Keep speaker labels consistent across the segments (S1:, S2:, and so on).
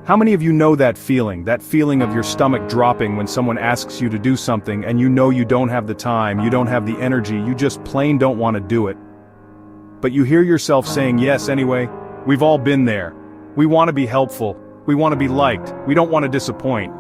S1: How many of you know that feeling of your stomach dropping when someone asks you to do something and you know you don't have the time, you don't have the energy, you just plain don't want to do it? But you hear yourself saying yes anyway? We've all been there. We want to be helpful, we want to be liked, we don't want to disappoint.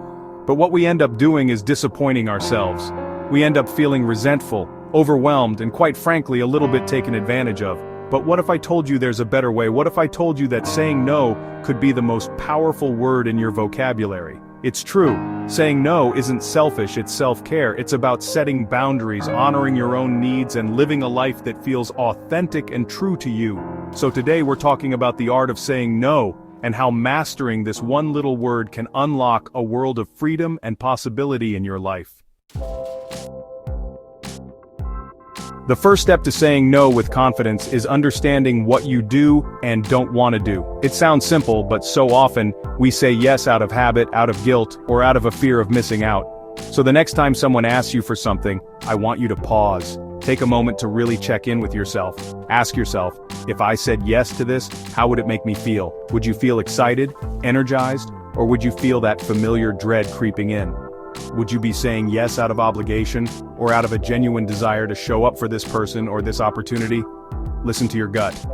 S1: But what we end up doing is disappointing ourselves. We end up feeling resentful, overwhelmed, and quite frankly a little bit taken advantage of. But what if I told you there's a better way? What if I told you that saying no could be the most powerful word in your vocabulary? It's true. Saying no isn't selfish, it's self-care. It's about setting boundaries, honoring your own needs, and living a life that feels authentic and true to you. So today we're talking about the art of saying no, and how mastering this one little word can unlock a world of freedom and possibility in your life. The first step to saying no with confidence is understanding what you do and don't want to do. It sounds simple, but so often, we say yes out of habit, out of guilt, or out of a fear of missing out. So the next time someone asks you for something, I want you to pause. Take a moment to really check in with yourself. Ask yourself, if I said yes to this, how would it make me feel? Would you feel excited, energized, or would you feel that familiar dread creeping in? Would you be saying yes out of obligation, or out of a genuine desire to show up for this person or this opportunity? Listen to your gut.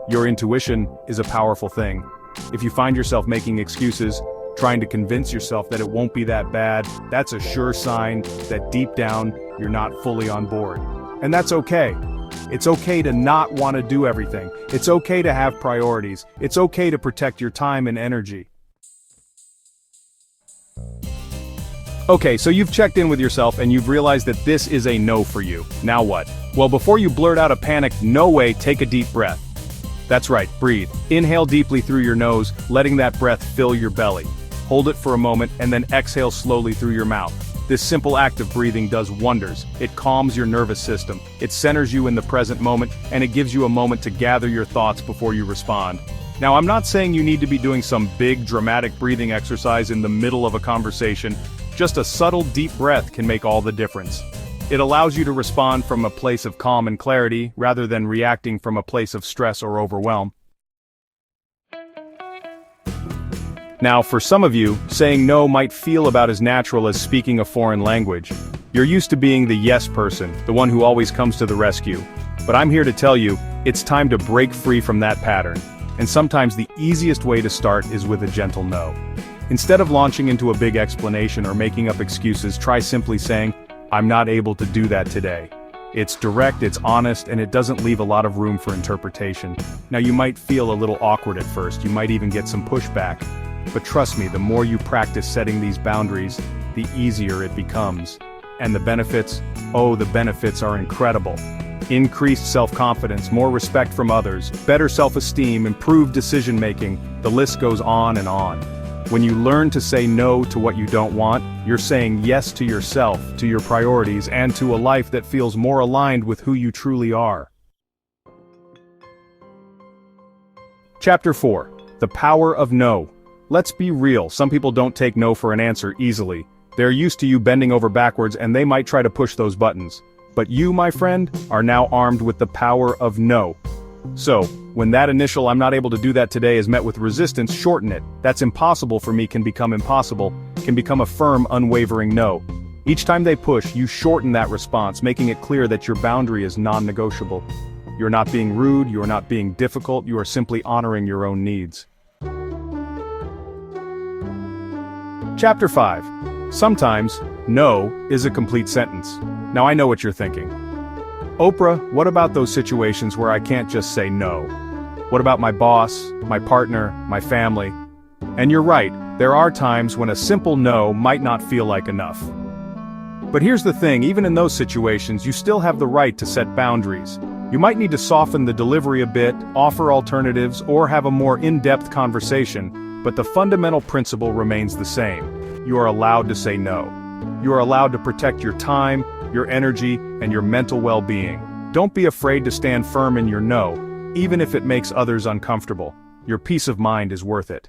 S1: Your intuition is a powerful thing. If you find yourself making excuses, trying to convince yourself that it won't be that bad, that's a sure sign that deep down, you're not fully on board. And that's okay. It's okay to not want to do everything. It's okay to have priorities. It's okay to protect your time and energy. Okay, so you've checked in with yourself and you've realized that this is a no for you. Now what? Well, before you blurt out a panicked "no way," take a deep breath. That's right, breathe. Inhale deeply through your nose, letting that breath fill your belly. Hold it for a moment and then exhale slowly through your mouth. This simple act of breathing does wonders. It calms your nervous system, it centers you in the present moment, and it gives you a moment to gather your thoughts before you respond. Now, I'm not saying you need to be doing some big dramatic breathing exercise in the middle of a conversation. Just a subtle deep breath can make all the difference. It allows you to respond from a place of calm and clarity, rather than reacting from a place of stress or overwhelm. Now, for some of you, saying no might feel about as natural as speaking a foreign language. You're used to being the yes person, the one who always comes to the rescue. But I'm here to tell you, it's time to break free from that pattern. And sometimes the easiest way to start is with a gentle no. Instead of launching into a big explanation or making up excuses, try simply saying, I'm not able to do that today. It's direct, it's honest, and it doesn't leave a lot of room for interpretation. Now, you might feel a little awkward at first, you might even get some pushback. But trust me, the more you practice setting these boundaries, the easier it becomes. And the benefits? Oh, the benefits are incredible. Increased self-confidence, more respect from others, better self-esteem, improved decision-making, the list goes on and on. When you learn to say no to what you don't want, you're saying yes to yourself, to your priorities, and to a life that feels more aligned with who you truly are. Chapter 4. The Power of No. Let's be real, some people don't take no for an answer easily. They're used to you bending over backwards and they might try to push those buttons. But you, my friend, are now armed with the power of no. So, when that initial "I'm not able to do that today" is met with resistance, shorten it. That's impossible for me can become impossible, can become a firm, unwavering no. Each time they push, you shorten that response, making it clear that your boundary is non-negotiable. You're not being rude, you're not being difficult, you are simply honoring your own needs. Chapter 5. Sometimes, no is a complete sentence. Now I know what you're thinking. Oprah, what about those situations where I can't just say no? What about my boss, my partner, my family? And you're right, there are times when a simple no might not feel like enough. But here's the thing, even in those situations, you still have the right to set boundaries. You might need to soften the delivery a bit, offer alternatives, or have a more in-depth conversation, but the fundamental principle remains the same. You are allowed to say no. You are allowed to protect your time, your energy, and your mental well-being. Don't be afraid to stand firm in your no, even if it makes others uncomfortable. Your peace of mind is worth it.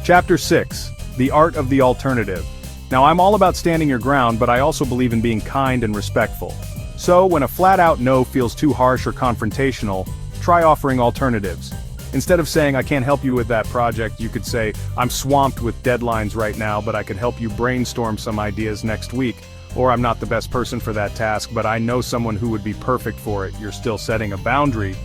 S1: Chapter 6. The Art of the Alternative. Now, I'm all about standing your ground, but I also believe in being kind and respectful. So, when a flat-out no feels too harsh or confrontational, try offering alternatives. Instead of saying, I can't help you with that project, you could say, I'm swamped with deadlines right now, but I could help you brainstorm some ideas next week. Or I'm not the best person for that task, but I know someone who would be perfect for it. You're still setting a boundary,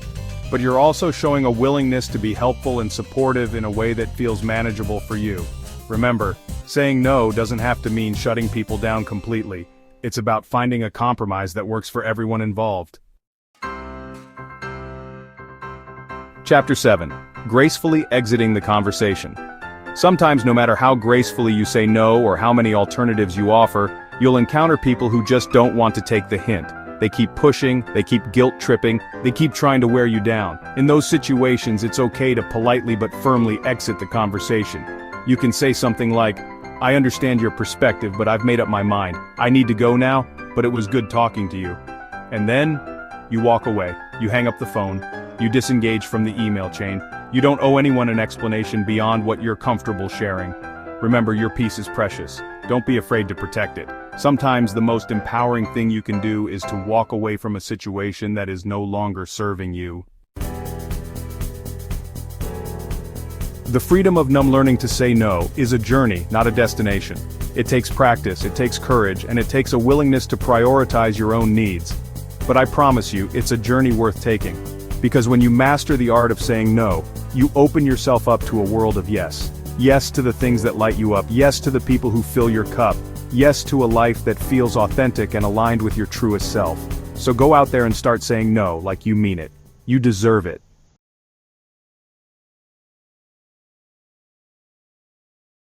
S1: but you're also showing a willingness to be helpful and supportive in a way that feels manageable for you. Remember, saying no doesn't have to mean shutting people down completely. It's about finding a compromise that works for everyone involved. Chapter 7. Gracefully exiting the conversation. Sometimes, no matter how gracefully you say no or how many alternatives you offer, you'll encounter people who just don't want to take the hint. They keep pushing, they keep guilt-tripping, they keep trying to wear you down. In those situations, it's okay to politely but firmly exit the conversation. You can say something like, I understand your perspective, but I've made up my mind. I need to go now, but it was good talking to you. And then, you walk away. You hang up the phone. You disengage from the email chain. You don't owe anyone an explanation beyond what you're comfortable sharing. Remember, your peace is precious. Don't be afraid to protect it. Sometimes the most empowering thing you can do is to walk away from a situation that is no longer serving you. The freedom of learning to say no is a journey, not a destination. It takes practice, it takes courage, and it takes a willingness to prioritize your own needs. But I promise you, it's a journey worth taking. Because when you master the art of saying no, you open yourself up to a world of yes. Yes to the things that light you up, yes to the people who fill your cup, yes to a life that feels authentic and aligned with your truest self. So go out there and start saying no like you mean it. You deserve it.